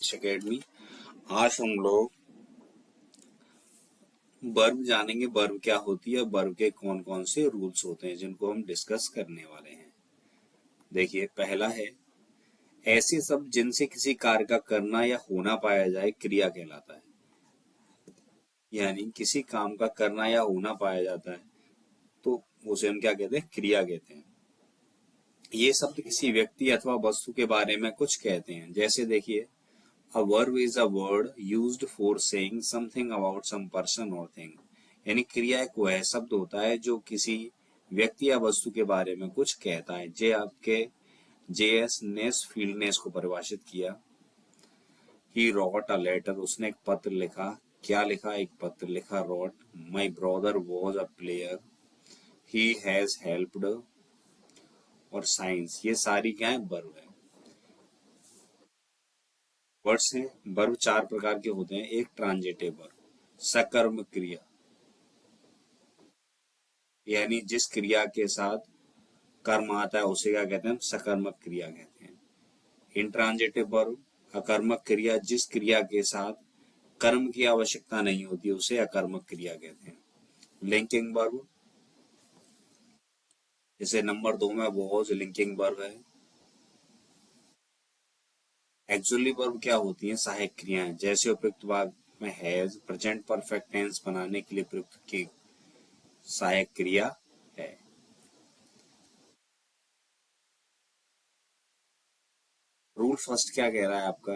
Academy. आज हम लोग वर्ब जानेंगे, वर्ब क्या होती है, वर्ब के कौन कौन से रूल्स होते हैं जिनको हम डिस्कस करने वाले हैं। देखिए, पहला है ऐसे शब्द जिनसे किसी कार्य का करना या होना पाया जाए क्रिया कहलाता है। यानी किसी काम का करना या होना पाया जाता है तो उसे हम क्या कहते हैं, क्रिया कहते हैं। ये शब्द किसी व्यक्ति अथवा वस्तु के बारे में कुछ कहते हैं। जैसे देखिए, A verb is a word used for saying something about some person or thing। यानी क्रिया एक वह शब्द होता है जो किसी व्यक्ति या वस्तु के बारे में कुछ कहता है। जे आपके J.S. नेसफील्ड ने इसको परिभाषित किया। He wrote a letter, उसने एक पत्र लिखा। क्या लिखा? एक पत्र लिखा। wrote, My brother was a player, he has helped। और साइंस, ये सारी क्या है? वर्ब है। वर्ड्स हैं। वर्ब चार प्रकार के होते हैं। एक ट्रांजिटिव वर्ब, सकर्म क्रिया, यानी जिस क्रिया के साथ कर्म आता है उसे क्या कहते हैं? सकर्मक क्रिया कहते हैं। इंट्रांजिटिव वर्ब, अकर्मक क्रिया, जिस क्रिया के साथ कर्म की आवश्यकता नहीं होती उसे अकर्मक क्रिया कहते हैं। लिंकिंग वर्ब, जैसे नंबर 2 में वॉज लिंकिंग वर्ब है। एक्चुअली वर्ब क्या होती है? सहायक क्रियाएं। जैसे उपयुक्त वाक्य में हैज प्रेजेंट परफेक्ट टेंस बनाने के लिए प्रयुक्त की सहायक क्रिया है। रूल फर्स्ट क्या कह रहा है आपका?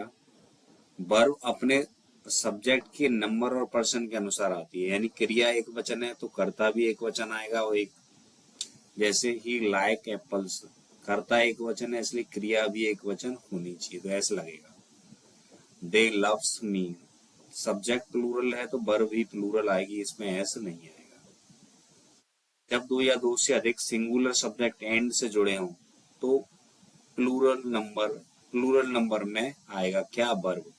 वर्ब अपने सब्जेक्ट के नंबर और पर्सन के अनुसार आती है। यानी क्रिया एक वचन है तो कर्ता भी एक वचन आएगा। और एक, जैसे ही लाइक एप्पल्स, कर्ता एक वचन है इसलिए क्रिया भी एक वचन होनी चाहिए, तो ऐसा लगेगा। दे लव्स मी, सब्जेक्ट प्लूरल है तो वर्ब भी प्लूरल आएगी, इसमें ऐसा नहीं आएगा। जब दो या दो से अधिक सिंगुलर सब्जेक्ट एंड से जुड़े हों तो प्लूरल नंबर में आएगा क्या? वर्ब।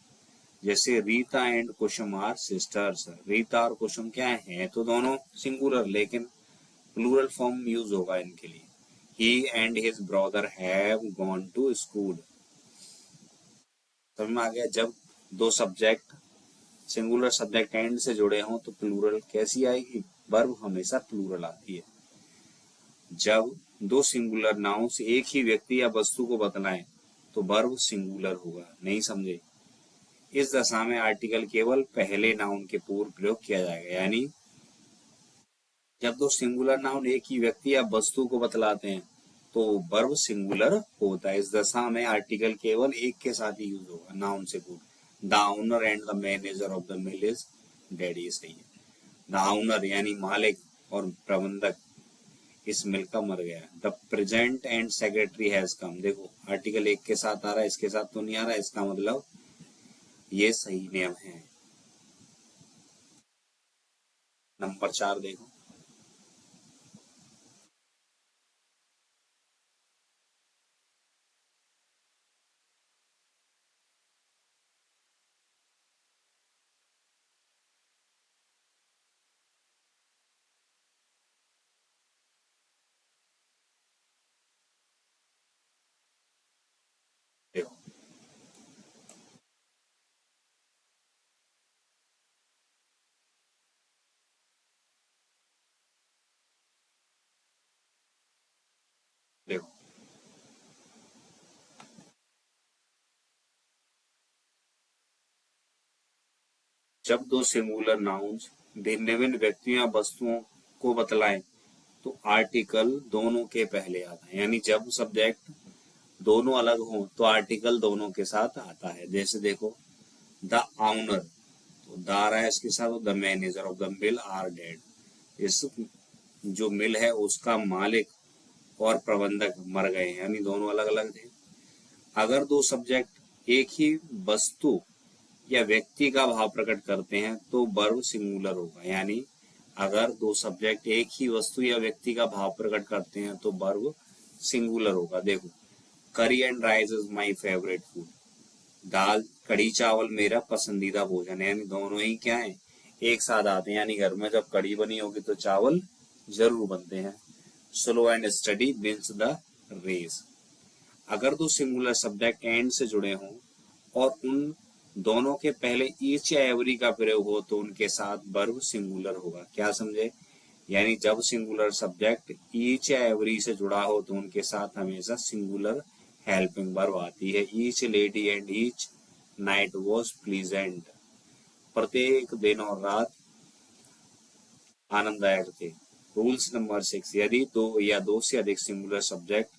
जैसे Rita and Kusum are sisters, Rita और कुसुम क्या है? तो दोनों सिंगुलर, लेकिन प्लूरल फॉर्म यूज होगा इनके लिए। He and his brother have gone to school. समझ में आ गया? जब दो सब्जेक्ट सिंगुलर सब्जेक्ट एंड से जुड़े हों तो प्लूरल कैसी आएगी? वर्ब हमेशा प्लूरल आती है। जब दो सिंगुलर नाउन्स एक ही व्यक्ति या वस्तु को बतलाएं तो वर्ब सिंगुलर होगा। नहीं समझे? इस दशा में आर्टिकल केवल पहले नाउन के पूर्व प्रयोग किया जाएगा। यानी जब दो सिंगुलर नाउन एक ही व्यक्ति या वस्तु को बतलाते हैं तो वर्ब सिंगुलर होता है। इस दशा में आर्टिकल केवल एक के साथ ही यूज होगा, नाउन से पूर्व। The owner and the manager of the mill is dead, ये सही है। द ओनर यानी मालिक और प्रबंधक इस मिल का मर गया। The present and secretary has come, देखो आर्टिकल एक के साथ आ रहा है, इसके साथ तो नहीं आ रहा है, इसका मतलब ये सही नियम है। नंबर 4 देखो, देखो देखो जब दो सिंगुलर नाउन्स भिन्न भिन्न व्यक्तियों या वस्तुओं को बतलाएं तो आर्टिकल दोनों के पहले आता है। यानी जब सब्जेक्ट दोनों अलग हों तो आर्टिकल दोनों के साथ आता है। जैसे देखो, द ऑनर, तो द आ रहा है इसके साथ, the manager of the mill are dead, इस जो मिल है उसका मालिक और प्रबंधक मर गए, यानी दोनों अलग अलग थे। अगर दो सब्जेक्ट एक ही वस्तु या व्यक्ति का भाव प्रकट करते हैं तो वर्ब सिंगुलर होगा। यानी अगर दो सब्जेक्ट एक ही वस्तु या व्यक्ति का भाव प्रकट करते हैं तो वर्ब सिंगुलर होगा। देखो, curry and rice is my favourite food, दाल कढ़ी चावल मेरा पसंदीदा भोजन है। यानी दोनों ही क्या है? एक साथ आते हैं। यानी घर में जब कढ़ी बनी होगी तो चावल जरूर बनते हैं। Slow and study wins the race, अगर दो सिंगुलर सब्जेक्ट एंड से जुड़े हों और उन दोनों के पहले ईच या एवरी का प्रयोग हो तो उनके साथ वर्ब सिंगुलर होगा। क्या समझे? यानी जब सिंगुलर सब्जेक्ट ईच या एवरी से जुड़ा हो तो उनके साथ हमेशा सिंगुलर हेल्पिंग वर्ब आती है। Each lady and each night was pleasant. प्रत्येक दिन और रात आनंददायक थे। रूल्स नंबर 6, यदि दो या दो से अधिक सिंगुलर सब्जेक्ट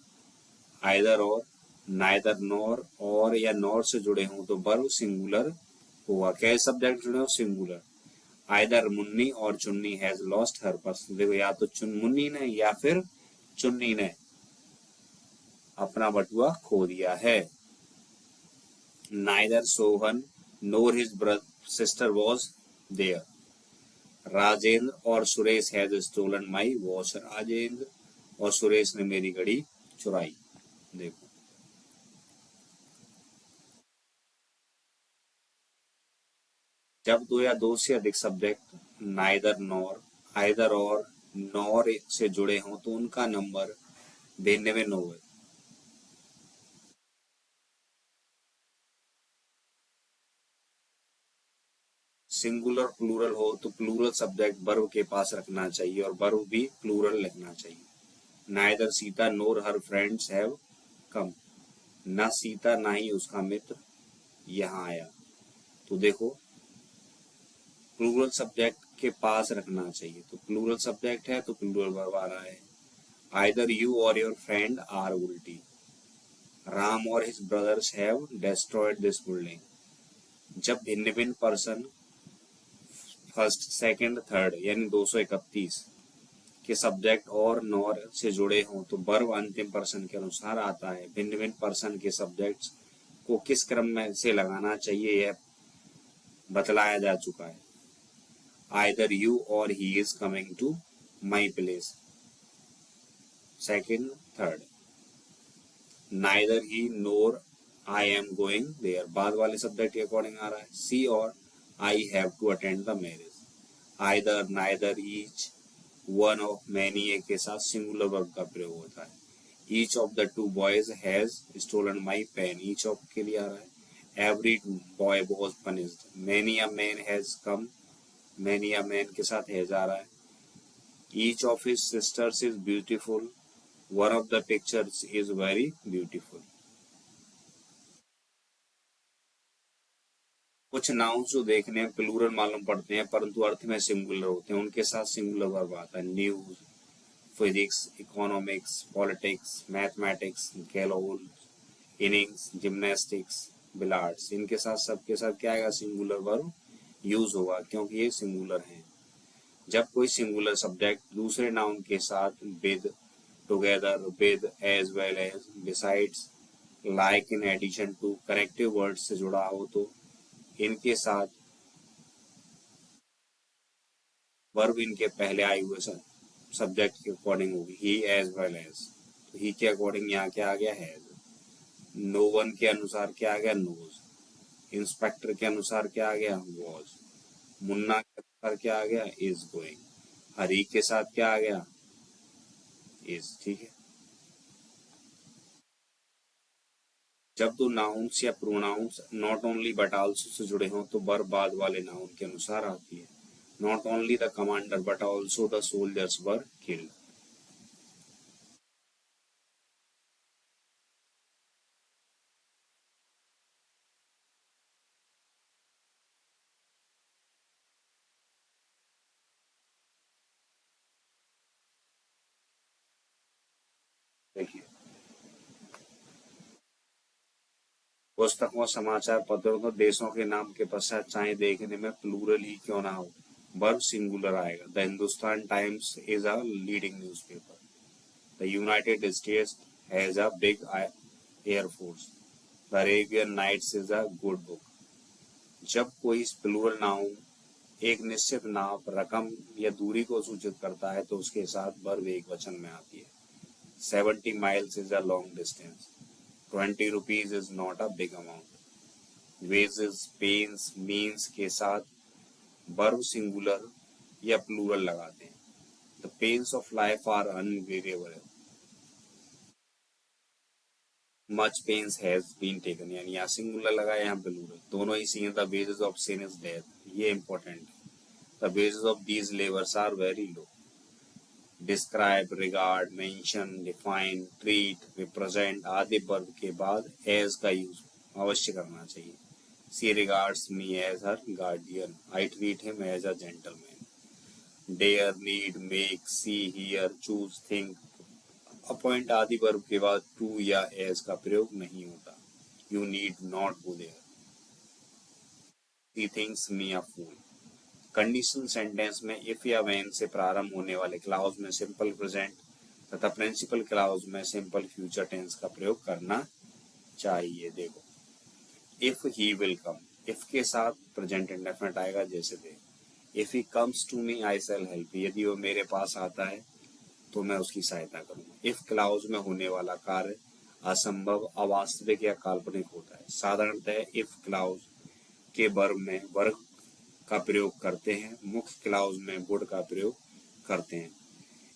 आइदर और, नाइदर नॉर, और या नॉर से जुड़े हों तो वर्ब सिंगुलर हुआ। कैसे सब्जेक्ट जुड़े हो? सिंगुलर। आइदर मुन्नी और चुन्नी हैज लॉस्ट हर पर्स। देखो, या तो मुन्नी ने या फिर चुन्नी ने अपना बटुआ खो दिया है। Neither Sohan nor his sister was there. Rajendra और Suresh has stolen my watch. Rajendra और सुरेश ने मेरी घड़ी चुराई। देखो, जब दो या दो से अधिक सब्जेक्ट नाइदर नॉर, आइदर और, नॉर से जुड़े हों तो उनका नंबर भिन्न भिन्न हो। सिंगुलर प्लूरल हो तो प्लूरल सब्जेक्ट वर्ब के पास रखना चाहिए और वर्ब भी प्लूरल लिखना चाहिए। Neither Sita NOR her friends have come. न सीता ना ही उसका मित्र यहाँ आया। तो देखो, प्लूरल सब्जेक्ट के पास रखना चाहिए, तो प्लूरल सब्जेक्ट है तो प्लूरल वर्ब आ रहा है। आइदर यू और योर फ्रेंड आर उल्टी। राम और his brothers have destroyed this building. जब भिन्न भिन्न पर्सन फर्स्ट, सेकंड, थर्ड यानी 231 के सब्जेक्ट और नॉर से जुड़े हों तो वर्ब अंतिम पर्सन के अनुसार आता है। भिन्न भिन्न पर्सन के सब्जेक्ट्स को किस क्रम में से लगाना चाहिए यह बतलाया जा चुका है। Either you or he is coming to my place, second, third. Neither he nor I am going there, बाद वाले सब्जेक्ट के अकॉर्डिंग आ रहा है। She or I have to attend the marriage. Either, neither, each, one of, many के साथ singular verb का प्रयोग होता है। Each of the two boys has stolen my pen, each of के लिए आ रहा है। Every boy was punished. Many a man has come, many a man के साथ हैज आ रहा है। Each of his sisters is beautiful, one of the pictures is very beautiful. कुछ नाउन्स जो देखने में प्लूरल मालूम पड़ते हैं परंतु अर्थ में सिंगुलर होते हैं, उनके साथ सिंगुलर वर्ब आता है। News, physics, economics, politics, mathematics, gallows, innings, gymnastics, billiards, इनके साथ सबके साथ क्या आएगा? सिंगुलर वर्ब यूज होगा क्योंकि ये सिंगुलर हैं। जब कोई सिंगुलर सब्जेक्ट दूसरे नाउन के साथ with, together with, as well as, besides, like, in addition to, connective word से जुड़ा हो तो इनके साथ वर्ब इनके पहले आए हुए सब्जेक्ट के अकॉर्डिंग होगी। ही, एज वेल एज, तो ही के अकॉर्डिंग यहाँ क्या आ गया? हैज। नो वन के अनुसार क्या आ गया? नोज। इंस्पेक्टर के अनुसार क्या आ गया? वॉज। मुन्ना के अनुसार क्या आ गया? Is going. हरी के साथ क्या आ गया? इज। ठीक है। जब दो नाउन्स या pronouns not only but also से जुड़े हों तो वर्ब बाद वाले नाउन के अनुसार आती है। Not only the commander but also the soldiers were killed. देखिए, पुस्तकों, समाचार पत्रों को देशों के नाम के पश्चात चाहे देखने में प्लूरल ही क्यों ना हो, वर्ब सिंगुलर आएगा। The Hindustan Times is a leading newspaper. The United States has a big air force. The Arabian Nights is a good book. जब कोई प्लूरल नाउन एक निश्चित नाप, रकम या दूरी को सूचित करता है तो उसके साथ वर्ब एक वचन में आती है। 70 miles is a long distance. 20 rupees is not a big amount. Wages, pains, means के साथ वर्ब सिंगुलर या प्लूरल लगाते हैं। The pains of life are unvariable. Much pains has been taken, यानी यहाँ सिंगुलर लगा है, यहाँ प्लूरल, दोनों ही सीन। The wages of sin is death, ये इंपॉर्टेंट है। The wages of these labours are very low. Describe, regard, mention, define, treat, represent आदि वर्ब के बाद एज का यूज अवश्य करना चाहिए। सी regards me as her guardian, I treat him as a gentleman. Dare, need, make, see, hear, choose, think, appoint आदि verb के बाद टू या एज का प्रयोग नहीं होता। You need not go there. He thinks me a fool. Conditional sentence में if या व्हेन से प्रारंभ होने वाले क्लाउज में सिंपल प्रेजेंट तथा प्रिंसिपल क्लाउज में सिंपल फ्यूचर टेंस का प्रयोग करना चाहिए। देखो, if he will come, if के साथ प्रेजेंट इंडेफिनिट आएगा जैसे दे। If he comes to me I shall help, यदि वो मेरे पास आता है तो मैं उसकी सहायता करूंगा। इफ क्लाउज में होने वाला कार्य असंभव, अवास्तविक या काल्पनिक होता है। साधारणतः इफ क्लाउज के वर्ब में वर्ग का प्रयोग करते हैं, मुख्य क्लाउज में वुड का प्रयोग करते हैं।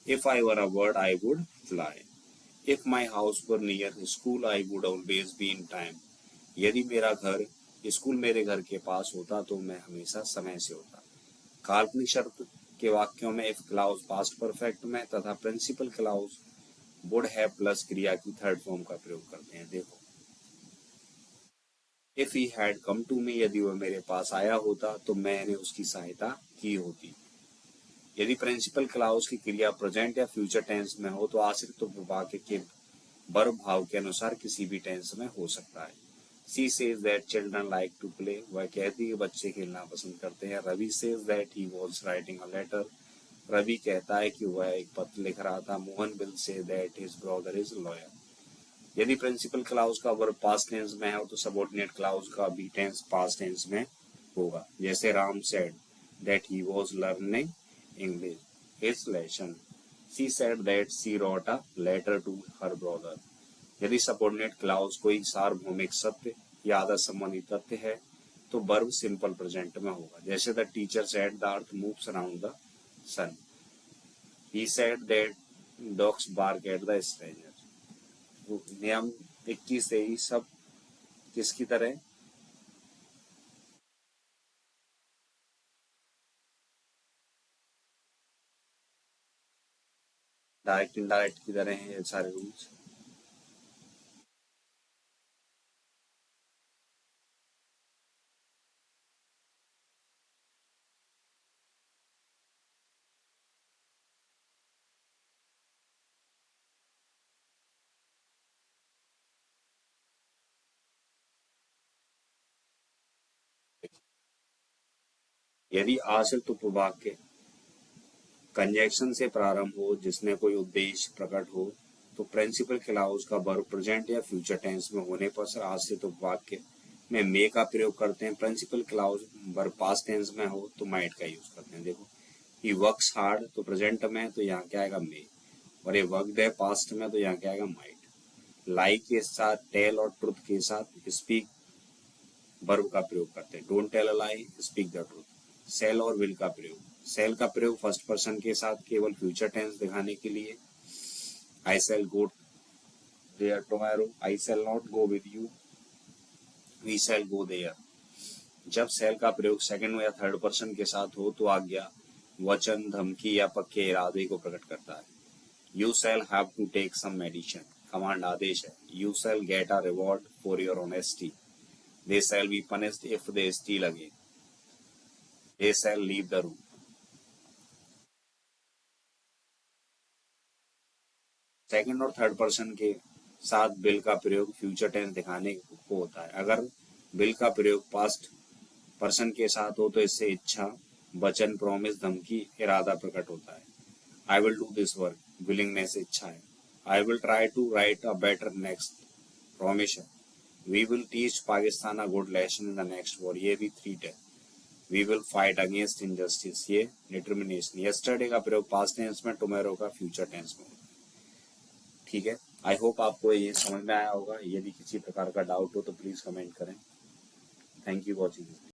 If I were a bird I would fly. If my house were near school I would always be in time, यदि मेरा घर स्कूल मेरे घर के पास होता तो मैं हमेशा समय से होता। काल्पनिक शब्द के वाक्यों में इफ क्लाउज पास्ट परफेक्ट में तथा principal clause would have plus क्रिया की थर्ड फॉर्म का प्रयोग करते हैं। देखो, if he had come to me, यदि वह मेरे पास आया होता तो मैंने उसकी सहायता की होती। यदि प्रिंसिपल क्लाउज की क्रिया प्रेजेंट या फ्यूचर टेंस में हो तो आश्रित वाक्य के वर्ब भाव के अनुसार किसी भी टेंस में हो सकता है। She says that children like to play, वह कहती है बच्चे खेलना पसंद करते हैं। Ravi says that he was writing a letter, Ravi कहता है कि वह एक पत्र लिख रहा था। Mohan will say that his brother is lawyer. यदि प्रिंसिपल क्लाउज का वर्ब पास्ट टेंस में हो तो सबऑर्डिनेट क्लाउज का भी टेंस पास्ट टेंस में होगा। जैसे Ram said that he was learning English his lesson. She said that she wrote a letter to her brother. यदि सबऑर्डिनेट क्लाउज कोई सार्वभौमिक सत्य या आदर संबंधी तथ्य है तो वर्ब सिंपल प्रेजेंट में होगा। जैसे the teacher said the earth moves around the sun. He said that dogs bark at the stranger. नियम 21 से ही सब किसकी तरह, डायरेक्ट इनडायरेक्ट की तरह हैं ये सारे रूल्स। यदि आश्रित उपवाक्य कंजक्शन से प्रारंभ हो जिसमें कोई उद्देश्य प्रकट हो तो प्रिंसिपल क्लाउज का वर्ब प्रेजेंट या फ्यूचर टेंस में होने पर आश्रित उपवाक्य में मे का प्रयोग करते हैं। Principal clause verb past tense में हो तो माइट का यूज करते हैं। देखो, ही वर्क्स हार्ड तो प्रेजेंट में तो यहाँ क्या आएगा मे, और ये वर्कड है पास्ट में तो यहाँ क्या आएगा माइट। लाई के साथ टेल और ट्रुथ के साथ स्पीक वर्ब का प्रयोग करते हैं। Don't tell a lie, speak the truth. Shall और विल का प्रयोग, सेल का प्रयोग फर्स्ट पर्सन के साथ केवल फ्यूचर टेंस दिखाने के लिए। I shall go there tomorrow, I shall not go with you, we shall go there. जब सेल का प्रयोग सेकंड या थर्ड पर्सन के साथ हो तो आज्ञा, वचन, धमकी या पक्के इरादे को प्रकट करता है। You shall have to take some medicine, command आदेश है। You shall get a reward for your honesty, they shall be punished if they steal again, they shall leave the room। Second और थर्ड पर्सन के साथ bill का प्रयोग future tense दिखाने को होता है। अगर बिल का प्रयोग पास्ट पर्सन के साथ हो तो इससे इच्छा, वचन, प्रॉमिस, धमकी, इरादा प्रकट होता है। I will do this work, willingness इच्छा है। I will try to write a better next, promise है। We will teach Pakistan a good lesson in the next war, ये भी थ्रीट है। We will fight against injustice, ये determination. Yesterday का प्रयोग past tense में, टुमारो का फ्यूचर टेंस में। ठीक है, आई होप आपको ये समझ में आया होगा। यदि किसी प्रकार का डाउट हो तो प्लीज कमेंट करें। Thank you watching.